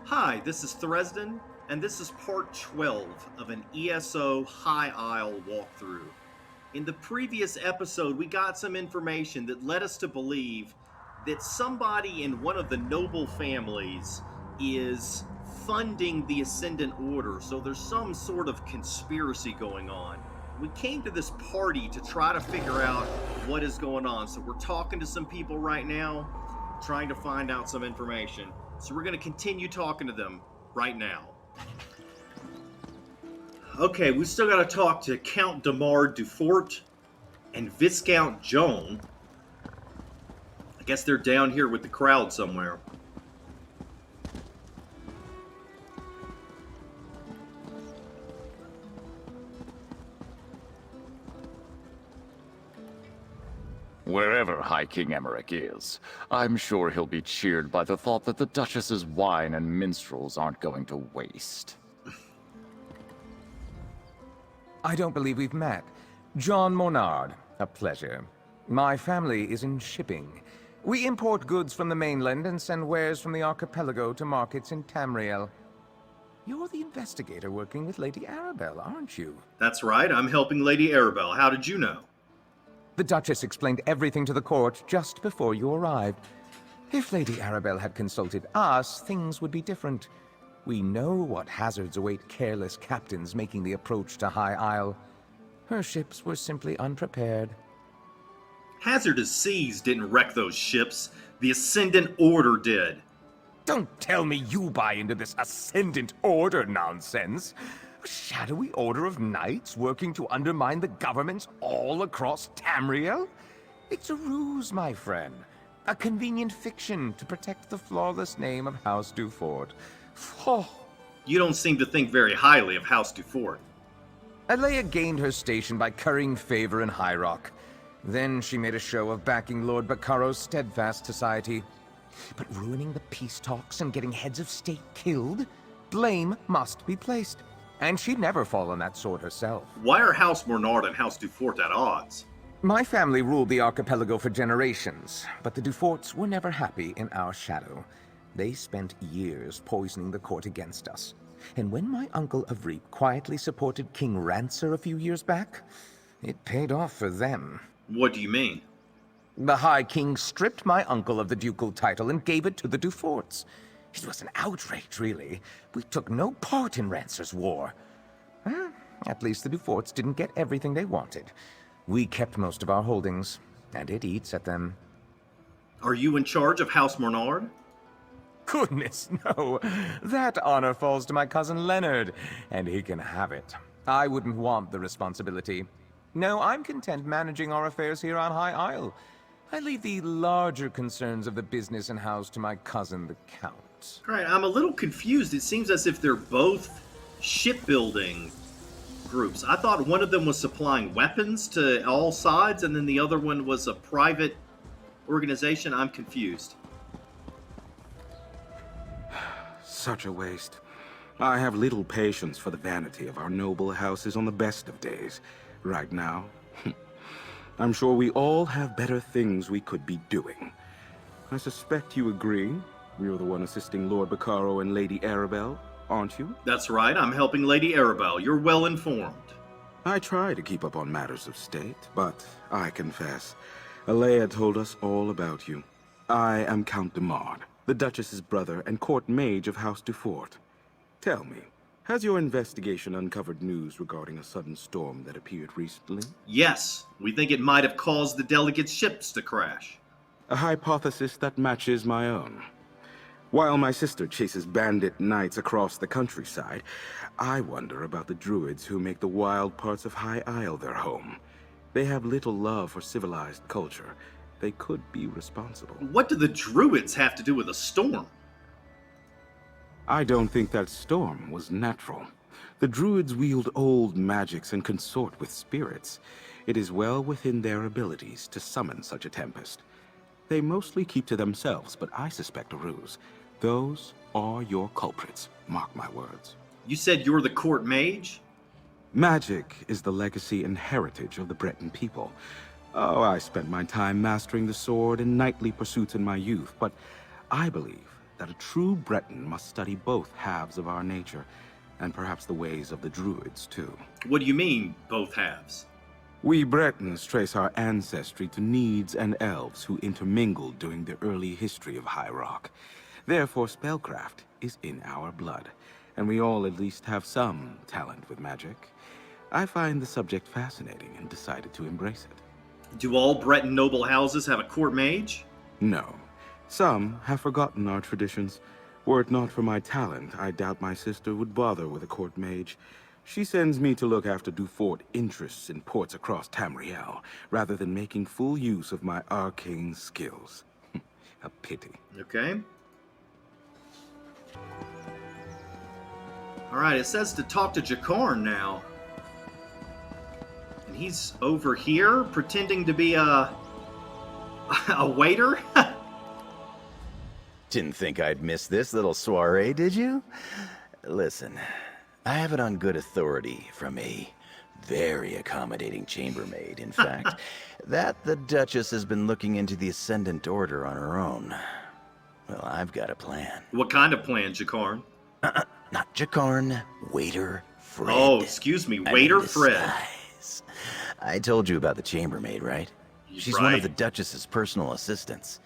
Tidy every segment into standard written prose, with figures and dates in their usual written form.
Hi, this is Thresden, and this is part 12 of an ESO High Isle walkthrough. In the previous episode, we got some information that led us to believe that somebody in one of the noble families is funding the Ascendant Order, so there's some sort of conspiracy going on. We came to this party to try to figure out what is going on, so we're talking to some people right now, trying to find out some information. So we're going to continue talking to them right now. Okay, we still got to talk to Count Damard Dufort and Viscount Jonne. I guess they're down here with the crowd somewhere. Wherever High King Emmerich is, I'm sure he'll be cheered by the thought that the Duchess's wine and minstrels aren't going to waste. I don't believe we've met. John Mornard, a pleasure. My family is in shipping. We import goods from the mainland and send wares from the archipelago to markets in Tamriel. You're the investigator working with Lady Arabelle, aren't you? That's right, I'm helping Lady Arabelle. How did you know? The Duchess explained everything to the court just before you arrived. If Lady Arabelle had consulted us, things would be different. We know what hazards await careless captains making the approach to High Isle. Her ships were simply unprepared. Hazardous seas didn't wreck those ships. The Ascendant Order did. Don't tell me you buy into this Ascendant Order nonsense. A shadowy order of knights working to undermine the governments all across Tamriel? It's a ruse, my friend. A convenient fiction to protect the flawless name of House Dufort. Oh. You don't seem to think very highly of House Dufort. Elea gained her station by currying favor in High Rock. Then she made a show of backing Lord Bacaro's steadfast society. But ruining the peace talks and getting heads of state killed? Blame must be placed. And she'd never fall on that sword herself. Why are House Mornard and House Dufort at odds? My family ruled the archipelago for generations, but the Duforts were never happy in our shadow. They spent years poisoning the court against us. And when my uncle Avreep quietly supported King Rancer a few years back, it paid off for them. What do you mean? The High King stripped my uncle of the ducal title and gave it to the Duforts. It was an outrage, really. We took no part in Rancer's war. At least the Duforts didn't get everything they wanted. We kept most of our holdings, and it eats at them. Are you in charge of House Mornard? Goodness, no. That honor falls to my cousin Leonard, and he can have it. I wouldn't want the responsibility. No, I'm content managing our affairs here on High Isle. I leave the larger concerns of the business and house to my cousin, the Count. Right, I'm a little confused. It seems as if they're both shipbuilding groups. I thought one of them was supplying weapons to all sides, and then the other one was a private organization. I'm confused. Such a waste. I have little patience for the vanity of our noble houses on the best of days. Right now, I'm sure we all have better things we could be doing. I suspect you agree. You're the one assisting Lord Bacaro and Lady Arabelle, aren't you? That's right, I'm helping Lady Arabelle. You're well informed. I try to keep up on matters of state, but I confess, Elea told us all about you. I am Count Damard, the Duchess's brother and court mage of House Dufort. Tell me, has your investigation uncovered news regarding a sudden storm that appeared recently? Yes, we think it might have caused the delegates' ships to crash. A hypothesis that matches my own. While my sister chases bandit knights across the countryside, I wonder about the druids who make the wild parts of High Isle their home. They have little love for civilized culture. They could be responsible. What do the druids have to do with a storm? I don't think that storm was natural. The druids wield old magics and consort with spirits. It is well within their abilities to summon such a tempest. They mostly keep to themselves, but I suspect a ruse. Those are your culprits, mark my words. You said you're the court mage? Magic is the legacy and heritage of the Breton people. Oh, I spent my time mastering the sword and knightly pursuits in my youth, but I believe that a true Breton must study both halves of our nature, and perhaps the ways of the Druids, too. What do you mean, both halves? We Bretons trace our ancestry to Needs and Elves who intermingled during the early history of High Rock. Therefore, spellcraft is in our blood, and we all at least have some talent with magic. I find the subject fascinating and decided to embrace it. Do all Breton noble houses have a court mage? No. Some have forgotten our traditions. Were it not for my talent, I doubt my sister would bother with a court mage. She sends me to look after Dufort interests in ports across Tamriel, rather than making full use of my arcane skills. A pity. Okay. Alright, it says to talk to Jakarn now. And he's over here, pretending to be a waiter? Didn't think I'd miss this little soiree, did you? Listen, I have it on good authority from a very accommodating chambermaid, in fact, that the Duchess has been looking into the Ascendant Order on her own. Well, I've got a plan. What kind of plan, Jakarn? Not Jakarn, waiter Fred. Oh, excuse me, waiter Fred. Disguise. I told you about the chambermaid, right? She's one of the Duchess's personal assistants.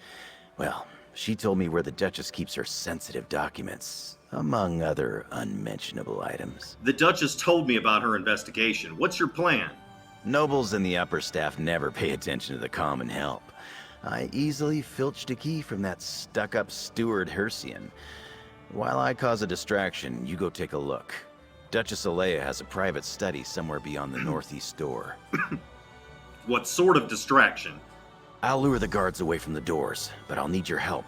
Well, she told me where the Duchess keeps her sensitive documents, among other unmentionable items. The Duchess told me about her investigation. What's your plan? Nobles and the upper staff never pay attention to the common help. I easily filched a key from that stuck-up steward Hercian. While I cause a distraction, you go take a look. Duchess Elea has a private study somewhere beyond the northeast door. What sort of distraction? I'll lure the guards away from the doors, but I'll need your help.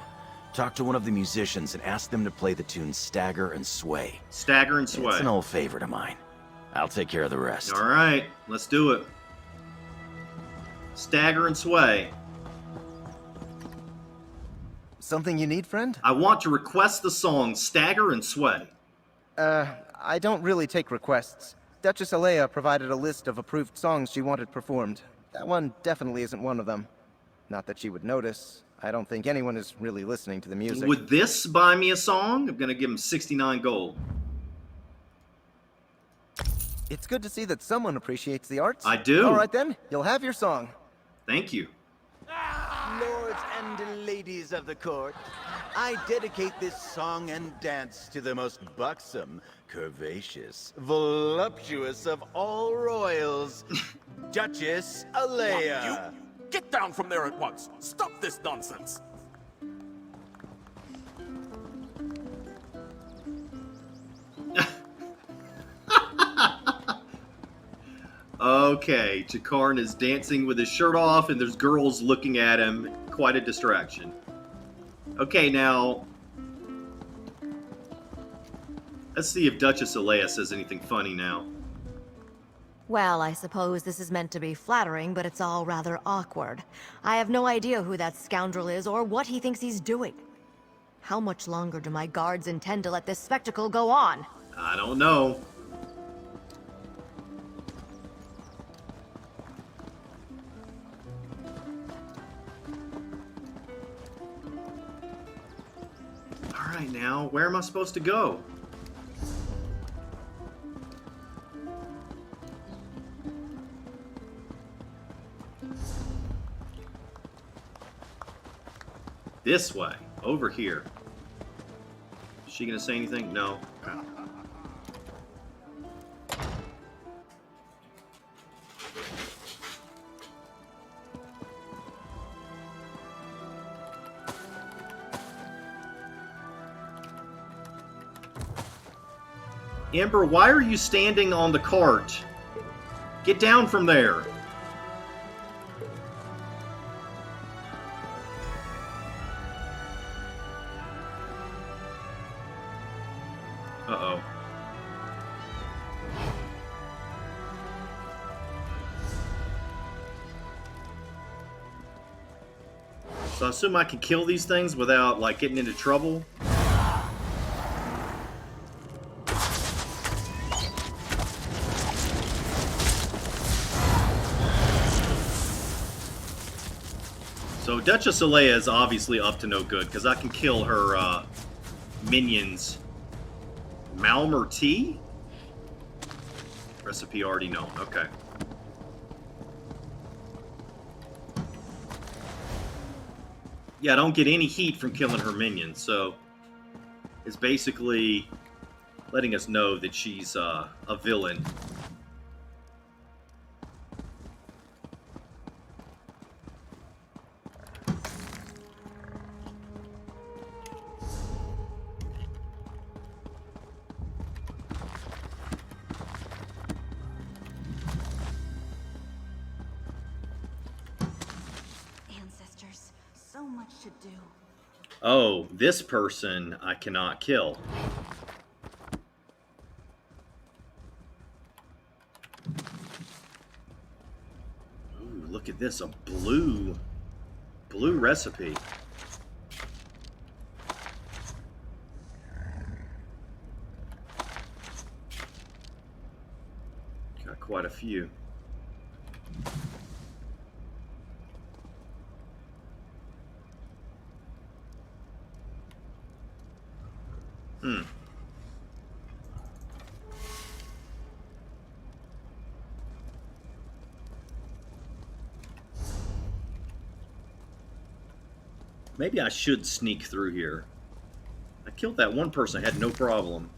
Talk to one of the musicians and ask them to play the tune Stagger and Sway. Stagger and Sway. It's an old favorite of mine. I'll take care of the rest. All right, let's do it. Stagger and Sway. Something you need, friend? I want to request the song Stagger and Sway. I don't really take requests. Duchess Elea provided a list of approved songs she wanted performed. That one definitely isn't one of them. Not that she would notice. I don't think anyone is really listening to the music. Would this buy me a song? I'm gonna give him 69 gold. It's good to see that someone appreciates the arts. I do. All right then, you'll have your song. Thank you. Lords and ladies of the court, I dedicate this song and dance to the most buxom, curvaceous, voluptuous of all royals, Duchess Elea. You get down from there at once. Stop this nonsense. Okay, Jakarn is dancing with his shirt off, and there's girls looking at him. Quite a distraction. Okay, now... let's see if Duchess Elea says anything funny now. Well, I suppose this is meant to be flattering, but it's all rather awkward. I have no idea who that scoundrel is or what he thinks he's doing. How much longer do my guards intend to let this spectacle go on? I don't know. Alright now, where am I supposed to go? This way, over here. Is she gonna say anything? No. Ember, why are you standing on the cart? Get down from there. Uh-oh. So I assume I can kill these things without, like, getting into trouble? So Duchess Elea is obviously up to no good, because I can kill her minions Malmer tea? Recipe already known. Okay. Yeah, I don't get any heat from killing her minions, so it's basically letting us know that she's a villain. Ancestors, so much to do. Oh, this person I cannot kill. Ooh, look at this, a blue recipe. Got quite a few. Maybe I should sneak through here. I killed that one person, I had no problem.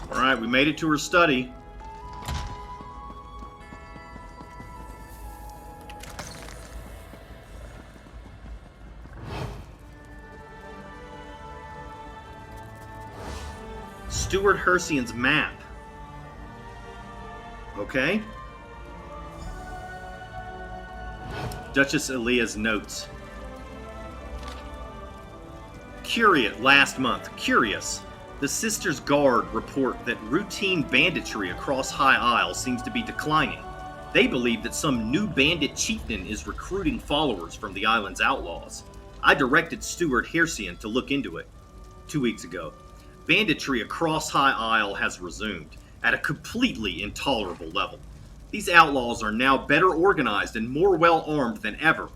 Alright, we made it to her study. Stuart Hersian's map. Okay. Duchess Elea's notes. Curious, last month. Curious. The Sisters' Guard report that routine banditry across High Isle seems to be declining. They believe that some new bandit chieftain is recruiting followers from the island's outlaws. I directed Stuart Hersian to look into it 2 weeks ago. Banditry across High Isle has resumed, at a completely intolerable level. These outlaws are now better organized and more well-armed than ever.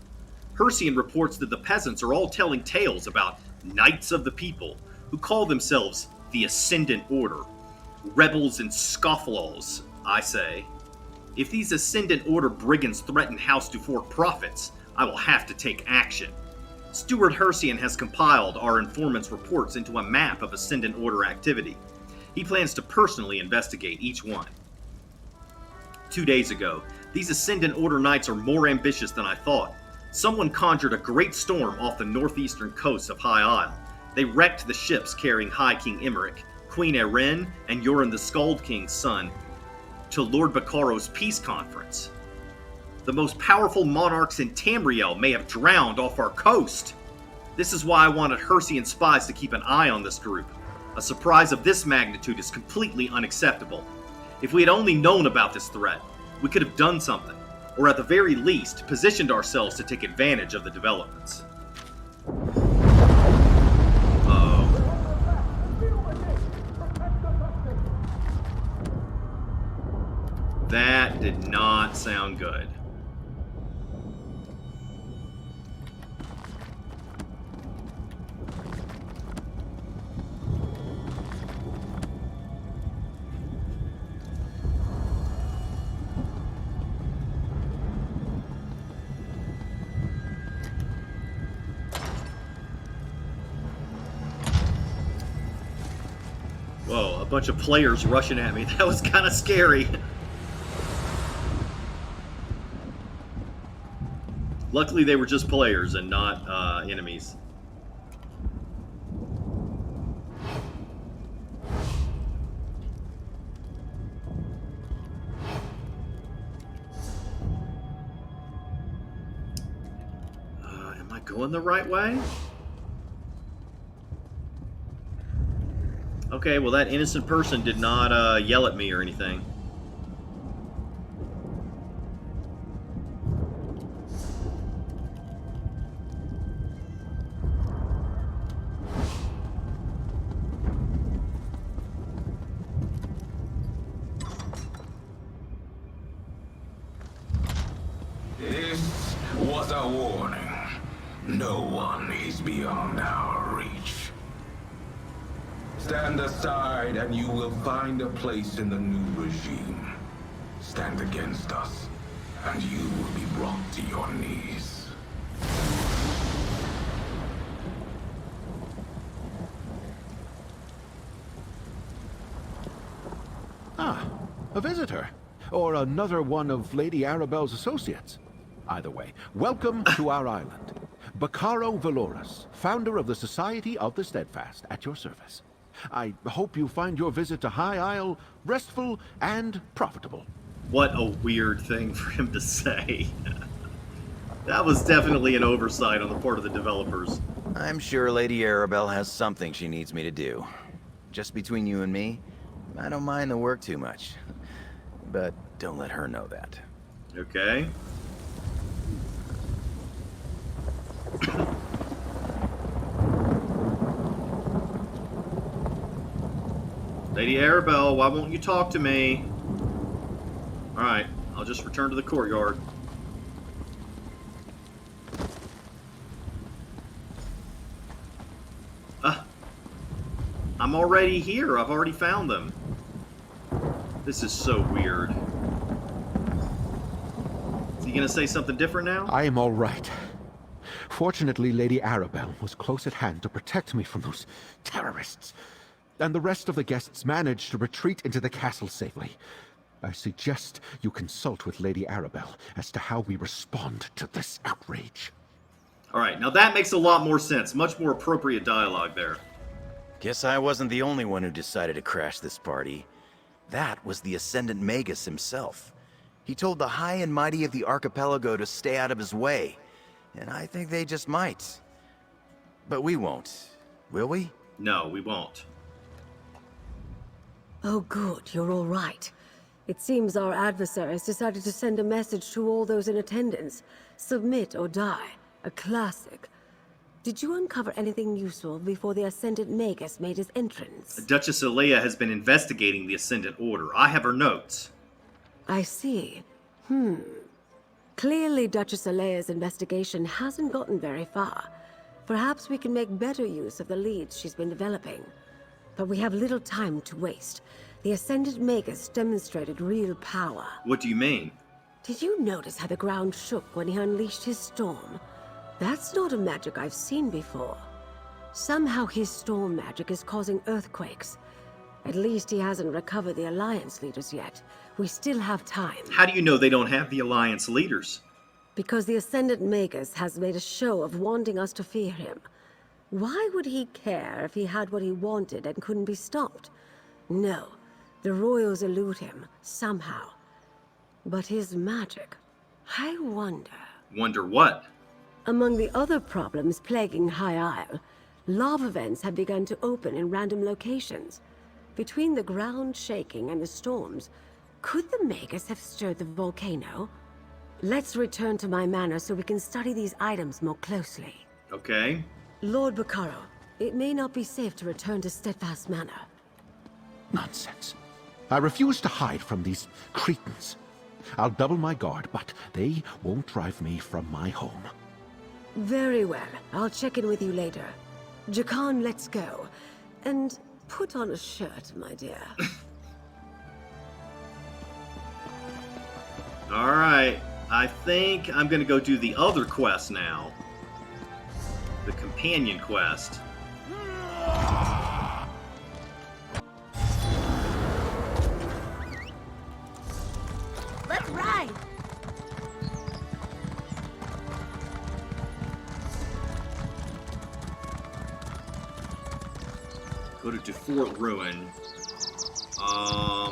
Hersian reports that the peasants are all telling tales about Knights of the People, who call themselves the Ascendant Order. Rebels and scofflaws, I say. If these Ascendant Order brigands threaten House Dufort profits, I will have to take action. Stuart Hersian has compiled our informant's reports into a map of Ascendant Order activity. He plans to personally investigate each one. 2 days ago, these Ascendant Order Knights are more ambitious than I thought. Someone conjured a great storm off the northeastern coast of High Isle. They wrecked the ships carrying High King Emmerich, Queen Erin, and Yoren the Skald King's son to Lord Bacaro's peace conference. The most powerful monarchs in Tamriel may have drowned off our coast. This is why I wanted Hersian spies to keep an eye on this group. A surprise of this magnitude is completely unacceptable. If we had only known about this threat, we could have done something, or at the very least, positioned ourselves to take advantage of the developments. That did not sound good. Whoa, a bunch of players rushing at me. That was kind of scary. Luckily, they were just players and not enemies. going the right way? Okay, well that innocent person did not yell at me or anything. This was a warning. No one is beyond our reach. Stand aside and you will find a place in the new regime. Stand against us, and you will be brought to your knees. Ah, a visitor. Or another one of Lady Arabelle's associates. Either way, welcome to our island. Bacaro Veloise, founder of the Society of the Steadfast, at your service. I hope you find your visit to High Isle restful and profitable. What a weird thing for him to say. That was definitely an oversight on the part of the developers. I'm sure Lady Arabelle has something she needs me to do. Just between you and me, I don't mind the work too much. But don't let her know that. Okay. Lady Arabelle, why won't you talk to me? Alright, I'll just return to the courtyard. I'm already here. I've already found them. This is so weird. Is he gonna say something different now? I am all right. Fortunately, Lady Arabelle was close at hand to protect me from those terrorists. And the rest of the guests managed to retreat into the castle safely. I suggest you consult with Lady Arabelle as to how we respond to this outrage. Alright, now that makes a lot more sense. Much more appropriate dialogue there. Guess I wasn't the only one who decided to crash this party. That was the Ascendant Magus himself. He told the high and mighty of the archipelago to stay out of his way. And I think they just might. But we won't, will we? No, we won't. Oh good, you're all right. It seems our adversaries decided to send a message to all those in attendance. Submit or die. A classic. Did you uncover anything useful before the Ascendant Magus made his entrance? Duchess Elea has been investigating the Ascendant Order. I have her notes. I see. Clearly Duchess Elea's investigation hasn't gotten very far. Perhaps we can make better use of the leads she's been developing. But we have little time to waste. The Ascendant Magus demonstrated real power. What do you mean? Did you notice how the ground shook when he unleashed his storm? That's not a magic I've seen before. Somehow his storm magic is causing earthquakes. At least he hasn't recovered the Alliance leaders yet. We still have time. How do you know they don't have the Alliance leaders? Because the Ascendant Magus has made a show of wanting us to fear him. Why would he care if he had what he wanted and couldn't be stopped? No, the royals elude him, somehow. But his magic, I wonder... Wonder what? Among the other problems plaguing High Isle, lava vents have begun to open in random locations. Between the ground shaking and the storms, could the Magus have stirred the volcano? Let's return to my manor so we can study these items more closely. Okay. Lord Bacaro, it may not be safe to return to Steadfast Manor. Nonsense. I refuse to hide from these cretins. I'll double my guard, but they won't drive me from my home. Very well. I'll check in with you later. Jakarn, let's go. And put on a shirt, my dear. Alright. I think I'm gonna go do the other quest now. The companion quest. Let's ride! Go to Dufort Ruin.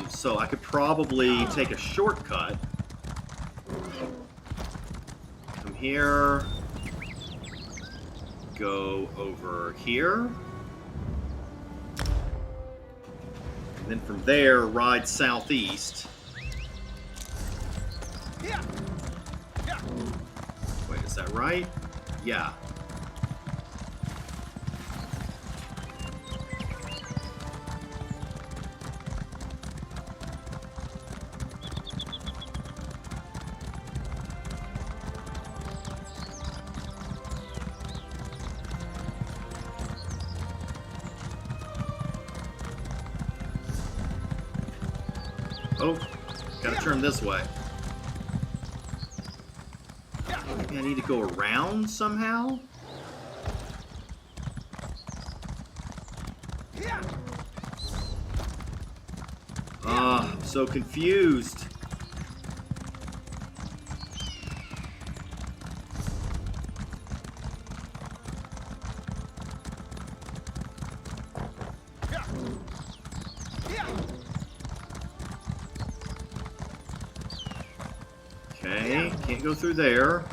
So I could probably take a shortcut. Come here. go over here. And then from there, ride southeast. Wait, is that right? Yeah. Oh, gotta turn this way. Maybe I need to go around somehow? I'm so confused. Okay, can't go through there.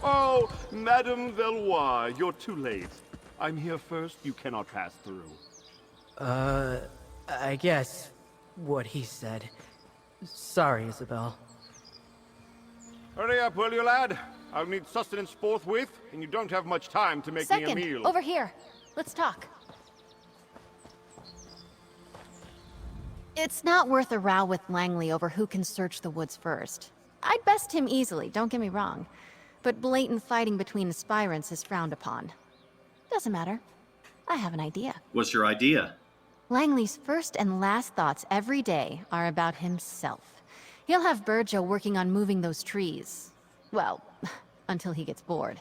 Oh, Madame Veloise, you're too late. I'm here first, you cannot pass through. I guess what he said. Sorry, Isobel. Hurry up, will you, lad? I'll need sustenance forthwith, and you don't have much time to make me a meal. Over here. Let's talk. It's not worth a row with Langley over who can search the woods first. I'd best him easily, don't get me wrong. But blatant fighting between aspirants is frowned upon. Doesn't matter. I have an idea. What's your idea? Langley's first and last thoughts every day are about himself. He'll have Burjo working on moving those trees. Well, until he gets bored.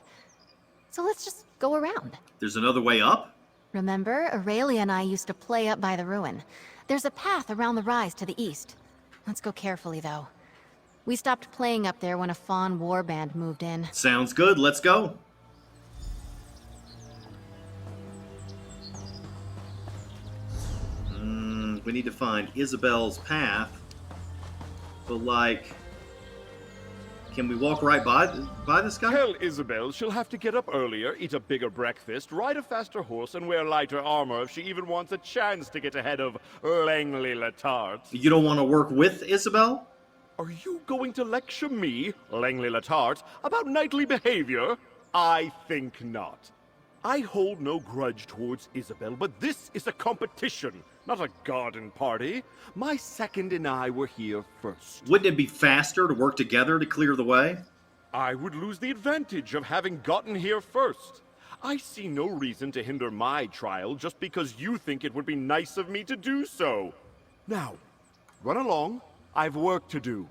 So let's just go around. There's another way up? Remember, Aurelia and I used to play up by the ruin. There's a path around the rise to the east. Let's go carefully, though. We stopped playing up there when a Fawn warband moved in. Sounds good, let's go. We need to find Isobel's path. But, like... Can we walk right by this guy? Tell Isobel she'll have to get up earlier, eat a bigger breakfast, ride a faster horse, and wear lighter armor if she even wants a chance to get ahead of Langley Latart. You don't want to work with Isobel? Are you going to lecture me, Langley Latart, about knightly behavior? I think not. I hold no grudge towards Isobel, but this is a competition, not a garden party. My second and I were here first. Wouldn't it be faster to work together to clear the way? I would lose the advantage of having gotten here first. I see no reason to hinder my trial just because you think it would be nice of me to do so. Now, run along. I've work to do.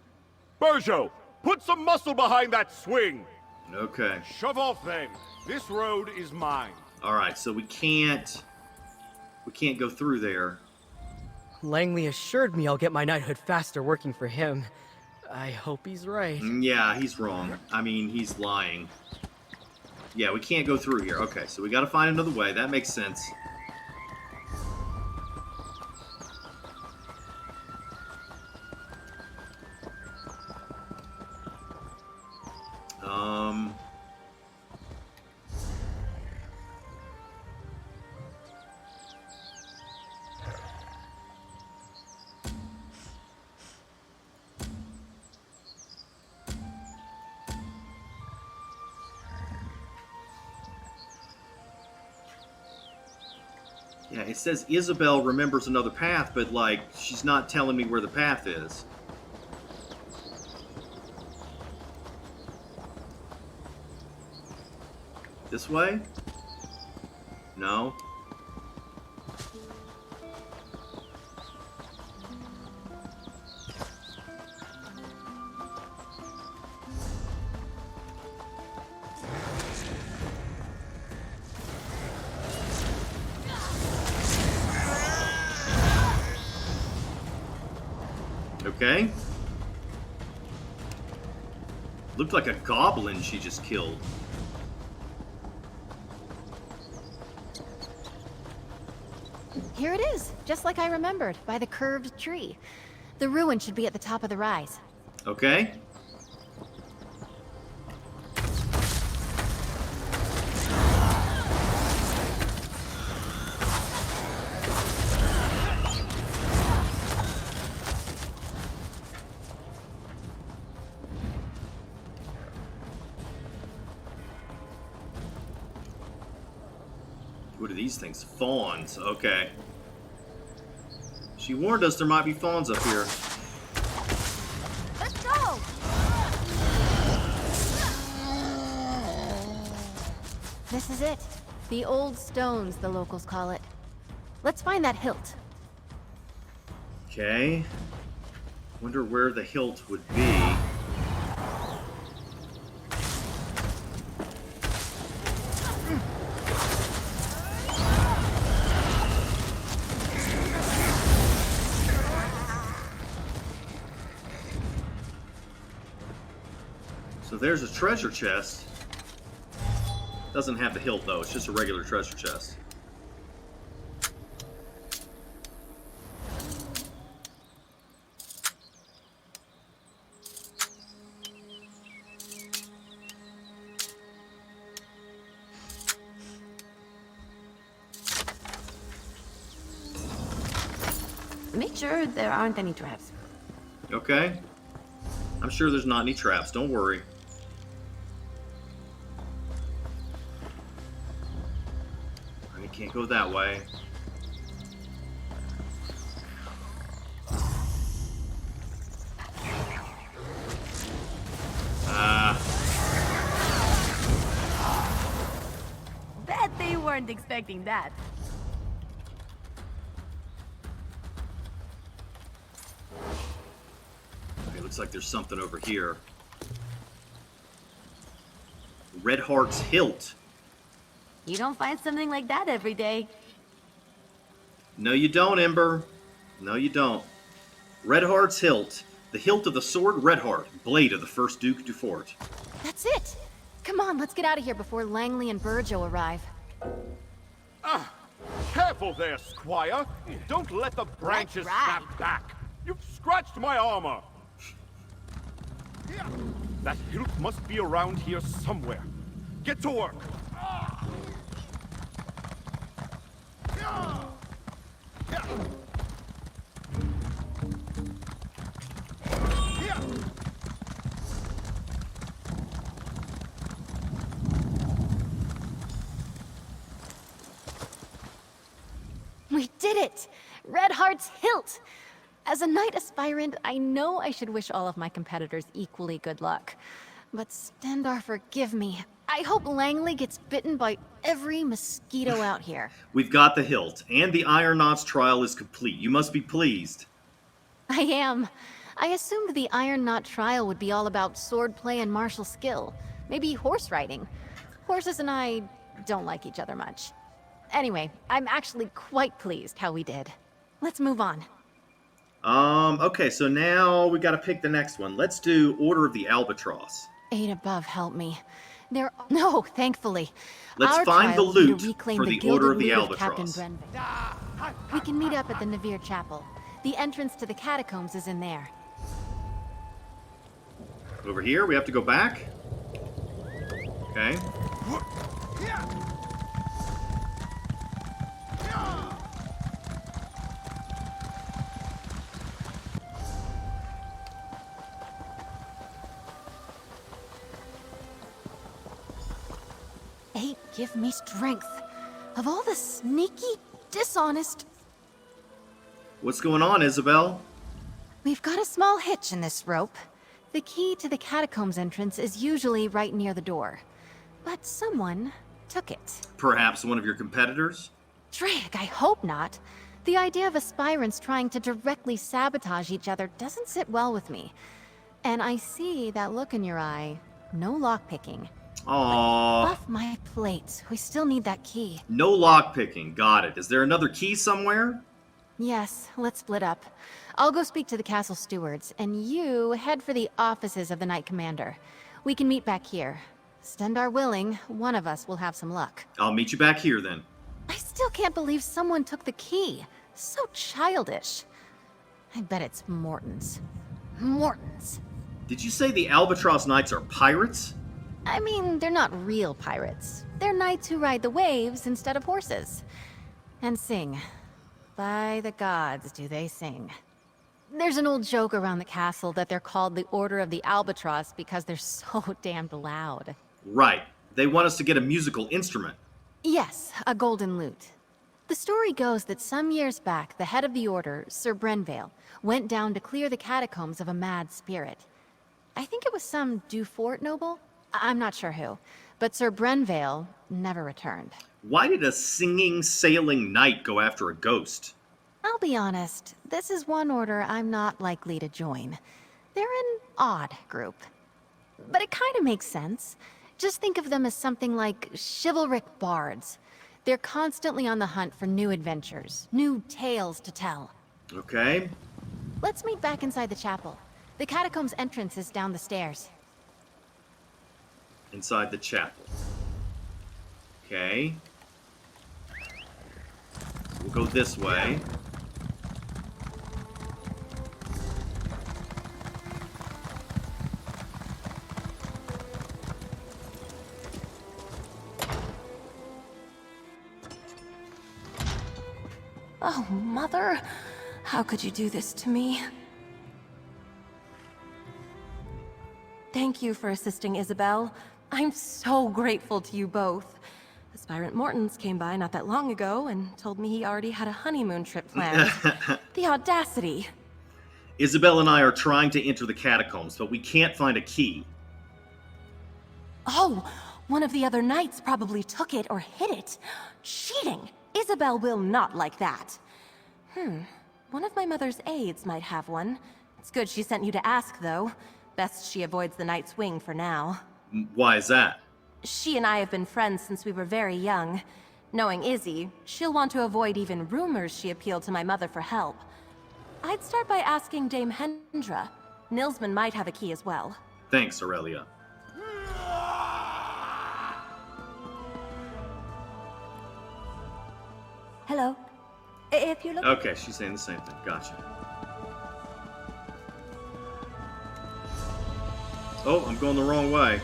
Burjo, put some muscle behind that swing! Okay. Shove off then. This road is mine. Alright, so we can't go through there. Langley assured me I'll get my knighthood faster working for him. I hope he's right. Yeah, he's wrong. I mean, he's lying. Yeah, we can't go through here. Okay, so we gotta find another way. That makes sense. Yeah, it says Isobel remembers another path, but, like, she's not telling me where the path is. This way? No. Okay. Looked like a goblin she just killed. Here it is, just like I remembered, by the curved tree. The ruin should be at the top of the rise. Okay. What are these things? Fawns. Okay. She warned us there might be fawns up here. Let's go! This is it. The old stones, the locals call it. Let's find that hilt. Okay. Wonder where the hilt would be. So there's a treasure chest. Doesn't have the hilt though, it's just a regular treasure chest. Make sure there aren't any traps. Okay. I'm sure there's not any traps, don't worry. I can't go that way. Bet they weren't expecting that. Okay, looks like there's something over here. Red Heart's hilt. You don't find something like that every day. No, you don't, Ember. No, you don't. Red Heart's hilt. The hilt of the sword Redheart, blade of the first Duke Dufort. That's it! Come on, let's get out of here before Langley and Burjo arrive. Ah! Careful there, Squire! Don't let the branches snap back! You've scratched my armor! That hilt must be around here somewhere. Get to work! We did it! Red Heart's hilt! As a knight aspirant, I know I should wish all of my competitors equally good luck. But Stendarr, forgive me. I hope Langley gets bitten by every mosquito out here. We've got the hilt, and the Iron Knot's trial is complete. You must be pleased. I am. I assumed the Iron Knot trial would be all about swordplay and martial skill. Maybe horse riding. Horses and I don't like each other much. Anyway, I'm actually quite pleased how we did. Let's move on. Okay, so now we gotta pick the next one. Let's do Order of the Albatross. Eight above, help me. No, thankfully. Let's Our find the trial will be to loot reclaim for the gilded Order of the loot Captain Albatross. Brenvik. We can meet up at the Navire chapel. The entrance to the catacombs is in there. Over here, we have to go back. Okay. Eight, give me strength. Of all the sneaky, dishonest... What's going on, Isobel? We've got a small hitch in this rope. The key to the catacombs entrance is usually right near the door. But someone took it. Perhaps one of your competitors? Drake, I hope not. The idea of aspirants trying to directly sabotage each other doesn't sit well with me. And I see that look in your eye. No lockpicking. Aww. Buff my plates. We still need that key. No lockpicking. Got it. Is there another key somewhere? Yes, let's split up. I'll go speak to the castle stewards, and you head for the offices of the Knight Commander. We can meet back here. Stendarr willing, one of us will have some luck. I'll meet you back here then. I still can't believe someone took the key. So childish. I bet it's Morton's. Morton's. Did you say the Albatross Knights are pirates? I mean, they're not real pirates. They're knights who ride the waves instead of horses. And sing. By the gods, do they sing. There's an old joke around the castle that they're called the Order of the Albatross because they're so damned loud. Right. They want us to get a musical instrument. Yes, a golden lute. The story goes that some years back, the head of the order, Sir Brenvale, went down to clear the catacombs of a mad spirit. I think it was some Dufort noble? I'm not sure who. But Sir Brenvale never returned. Why did a singing, sailing knight go after a ghost? I'll be honest, this is one order I'm not likely to join. They're an odd group. But it kind of makes sense. Just think of them as something like chivalric bards. They're constantly on the hunt for new adventures, new tales to tell. Okay. Let's meet back inside the chapel. The catacombs entrance is down the stairs. Inside the chapel. Okay. We'll go this way. Oh, Mother. How could you do this to me? Thank you for assisting Isobel. I'm so grateful to you both. Aspirant Mortons came by not that long ago and told me he already had a honeymoon trip planned. The audacity. Isobel and I are trying to enter the catacombs, but we can't find a key. Oh, one of the other knights probably took it or hid it. Cheating! Isobel will not like that. One of my mother's aides might have one. It's good she sent you to ask, though. Best she avoids the Knight's Wing for now. Why is that? She and I have been friends since we were very young. Knowing Izzy, she'll want to avoid even rumors she appealed to my mother for help. I'd start by asking Dame Hendra. Nilsman might have a key as well. Thanks, Aurelia. Hello. If you look... Okay, she's saying the same thing. Gotcha. Oh, I'm going the wrong way.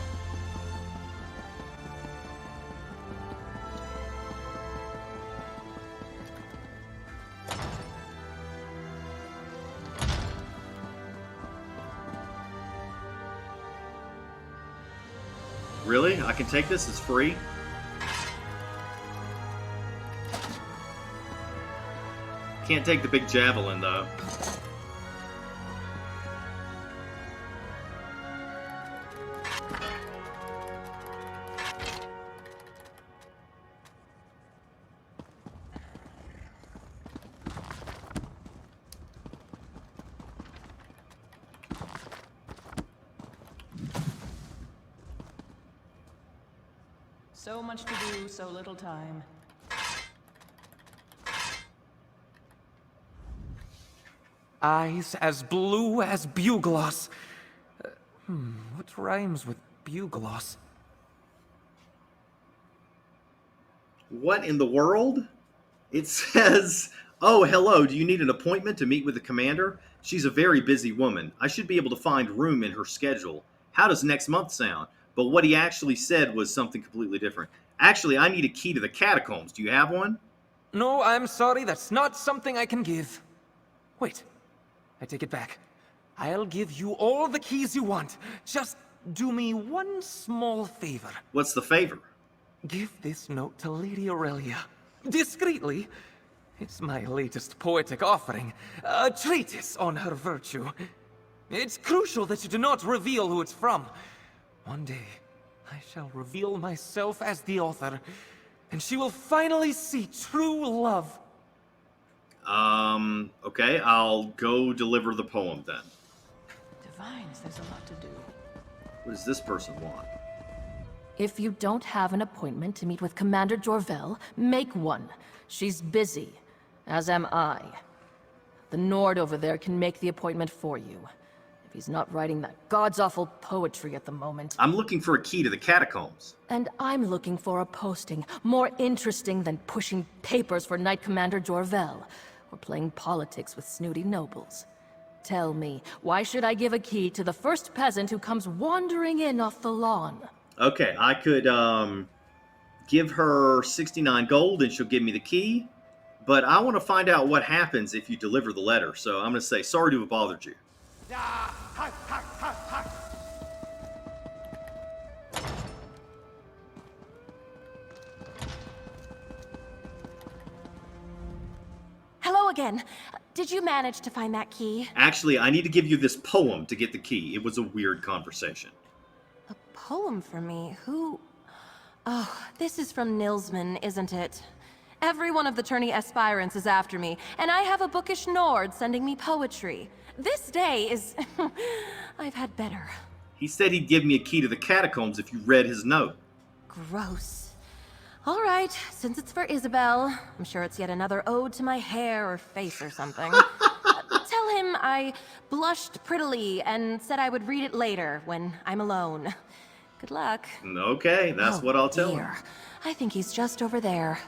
Really? I can take this? It's free? Can't take the big javelin, though. So much to do, so little time. Eyes as blue as bugloss. What rhymes with bugloss? What in the world? It says, oh, hello, do you need an appointment to meet with the commander? She's a very busy woman. I should be able to find room in her schedule. How does next month sound? But what he actually said was something completely different. Actually, I need a key to the catacombs. Do you have one? No, I'm sorry, that's not something I can give. Wait, I take it back. I'll give you all the keys you want. Just do me one small favor. What's the favor? Give this note to Lady Aurelia. Discreetly. It's my latest poetic offering. A treatise on her virtue. It's crucial that you do not reveal who it's from. One day, I shall reveal myself as the author, and she will finally see true love. Okay, I'll go deliver the poem then. Divines, there's a lot to do. What does this person want? If you don't have an appointment to meet with Commander Jorvel, make one. She's busy, as am I. The Nord over there can make the appointment for you. If he's not writing that god's-awful poetry at the moment. I'm looking for a key to the catacombs. And I'm looking for a posting more interesting than pushing papers for Knight Commander Jorvel, or playing politics with snooty nobles. Tell me, why should I give a key to the first peasant who comes wandering in off the lawn? Okay, I could give her 69 gold and she'll give me the key. But I want to find out what happens if you deliver the letter. So I'm going to say, sorry to have bothered you. Hello again. Did you manage to find that key? Actually, I need to give you this poem to get the key. It was a weird conversation. A poem for me? Who? Oh, this is from Nilsman, isn't it? Every one of the tourney aspirants is after me, and I have a bookish Nord sending me poetry. This day is... I've had better. He said he'd give me a key to the catacombs if you read his note. Gross. All right, since it's for Isobel, I'm sure it's yet another ode to my hair or face or something. Tell him I blushed prettily and said I would read it later when I'm alone. Good luck. Okay, that's what I'll tell him. I think he's just over there.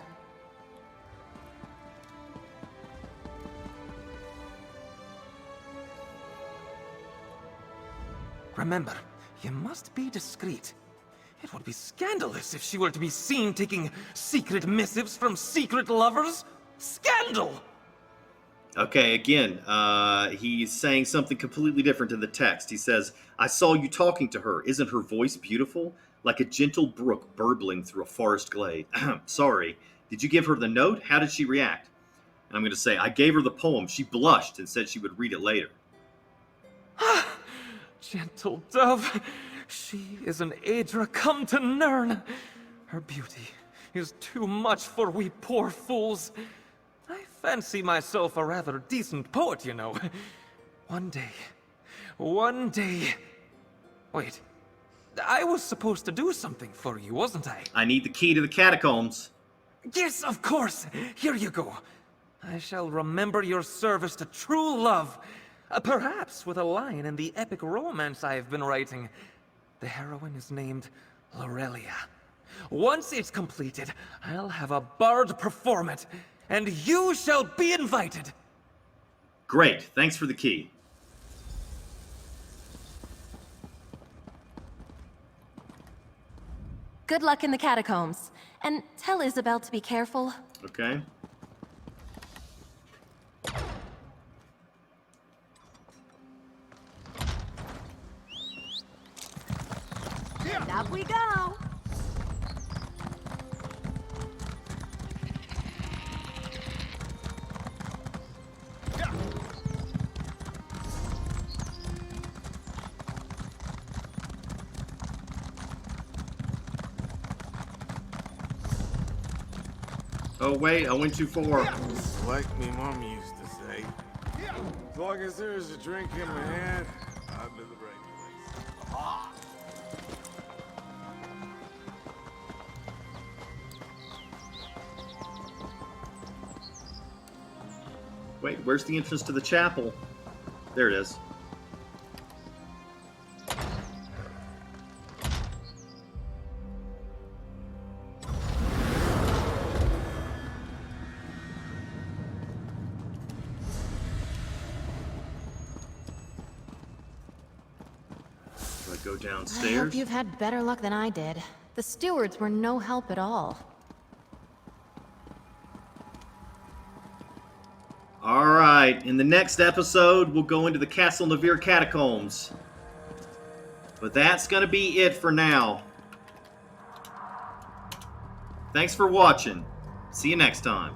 Remember, you must be discreet. It would be scandalous if she were to be seen taking secret missives from secret lovers. Scandal! Okay, again, he's saying something completely different in the text. He says, I saw you talking to her. Isn't her voice beautiful? Like a gentle brook burbling through a forest glade. Sorry, did you give her the note? How did she react? And I'm going to say, I gave her the poem. She blushed and said she would read it later. Gentle dove, she is an Aedra come to Nirn. Her beauty is too much for we poor fools. I fancy myself a rather decent poet, you know. One day... Wait, I was supposed to do something for you, wasn't I? I need the key to the catacombs. Yes, of course. Here you go. I shall remember your service to true love. Perhaps with a line in the epic romance I have been writing. The heroine is named Lorelia. Once it's completed, I'll have a bard perform it, and you shall be invited. Great, thanks for the key. Good luck in the catacombs. And tell Isobel to be careful. Okay. And up we go! Oh wait, I went too far. Like me mom used to say. As long as there's a drink in my hand, I'm in the right place. Wait, where's the entrance to the chapel? There it is. Do I go downstairs? I hope you've had better luck than I did. The stewards were no help at all. Alright, in the next episode, we'll go into the Castle Navire Catacombs. But that's going to be it for now. Thanks for watching. See you next time.